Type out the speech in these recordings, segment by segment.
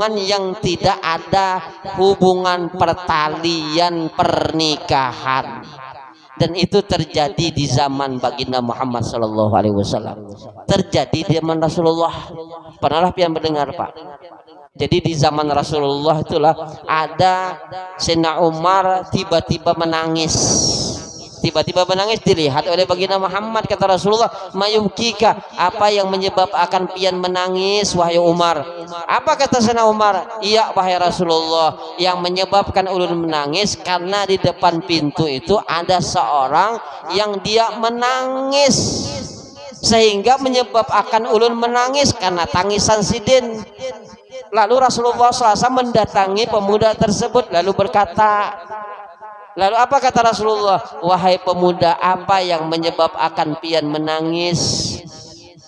hubungan yang tidak ada hubungan pertalian pernikahan. Dan itu terjadi di zaman baginda Muhammad sallallahu alaihi wasallam. Terjadi di zaman Rasulullah. Pernahlah pian mendengar, Pak? Jadi di zaman Rasulullah itulah ada Sayyidina Umar tiba-tiba menangis. Tiba-tiba menangis dilihat oleh baginda Muhammad, kata Rasulullah, mayubkika, apa yang menyebabkan pian menangis wahai Umar? Apa kata Sayyidina Umar? Iya wahai Rasulullah, yang menyebabkan ulun menangis karena di depan pintu itu ada seorang yang dia menangis, sehingga menyebabkan ulun menangis karena tangisan sidin. Lalu Rasulullah SAW mendatangi pemuda tersebut lalu berkata, lalu apa kata Rasulullah? Wahai pemuda, apa yang menyebabkan pian menangis?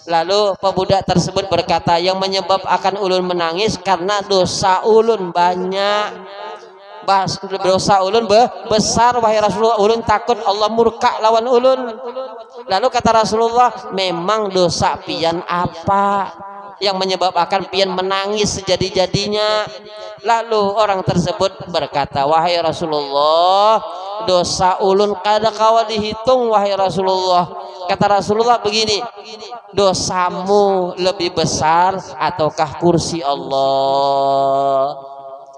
Lalu pemuda tersebut berkata, yang menyebabkan ulun menangis karena dosa ulun banyak. Dosa ulun besar wahai Rasulullah, ulun takut Allah murka lawan ulun. Lalu kata Rasulullah, memang dosa pian apa yang menyebabkan pian menangis sejadi-jadinya? Lalu orang tersebut berkata, wahai Rasulullah, dosa ulun kada kawa dihitung wahai Rasulullah. Kata Rasulullah begini, dosamu lebih besar ataukah kursi Allah?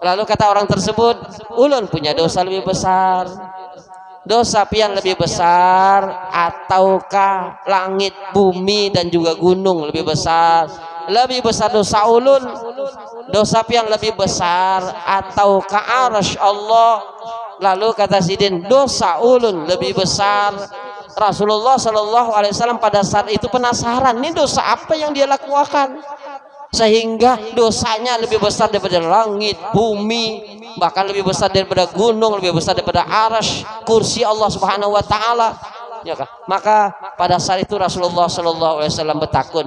Lalu kata orang tersebut, ulun punya dosa lebih besar. Dosa pian lebih besar ataukah langit, bumi dan juga gunung lebih besar? Lebih besar dosa ulun. Dosa pian lebih besar ataukah arsy Allah? Lalu kata sidin, dosa ulun lebih besar. Rasulullah Shallallahu Alaihi Wasallam pada saat itu penasaran, ini dosa apa yang dia lakukan sehingga dosanya lebih besar daripada langit, bumi, bahkan lebih besar daripada gunung, lebih besar daripada arsy, kursi Allah Subhanahu Wa Taala. Ya kan? Maka pada saat itu Rasulullah Shallallahu Alaihi Wasallam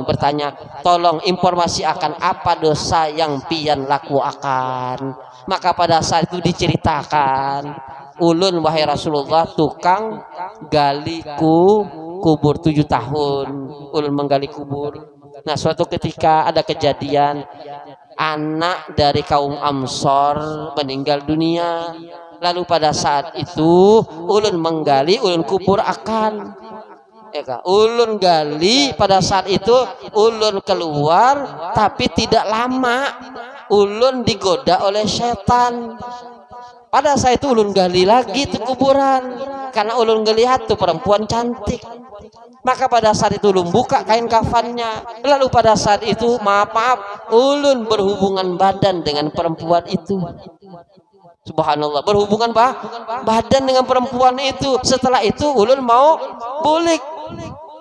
bertanya, tolong informasi akan apa dosa yang pian lakukan. Maka pada saat itu diceritakan, ulun wahai Rasulullah tukang gali kubur 7 tahun, ulun menggali kubur. Nah suatu ketika ada kejadian anak dari kaum Ansor meninggal dunia. Lalu pada saat itu ulun menggali, ulun kubur akan ulun gali. Pada saat itu ulun keluar, tapi tidak lama ulun digoda oleh setan. Pada saat itu ulun gali lagi tuh kuburan, karena ulun ngelihat tuh perempuan cantik. Maka pada saat itu ulun buka kain kafannya. Lalu pada saat itu maaf ulun berhubungan badan dengan perempuan itu. Subhanallah, berhubungan badan dengan perempuan itu. Setelah itu ulun mau bulik.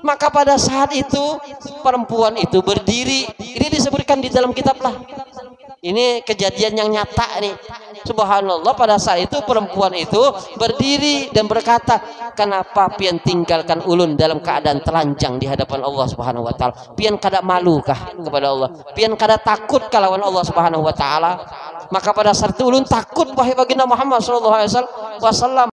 Maka pada saat itu perempuan itu berdiri. Ini disebutkan di dalam kitab lah. Ini kejadian yang nyata nih. Subhanallah, pada saat itu perempuan itu berdiri dan berkata, kenapa pian tinggalkan ulun dalam keadaan telanjang di hadapan Allah Subhanahu Wa Taala? Pian kada malukah kepada Allah? Pian kada takut kalawan Allah Subhanahu Wa Taala? Maka pada saat itu ulun takut wahai baginda Muhammad sallallahu alaihi wasallam.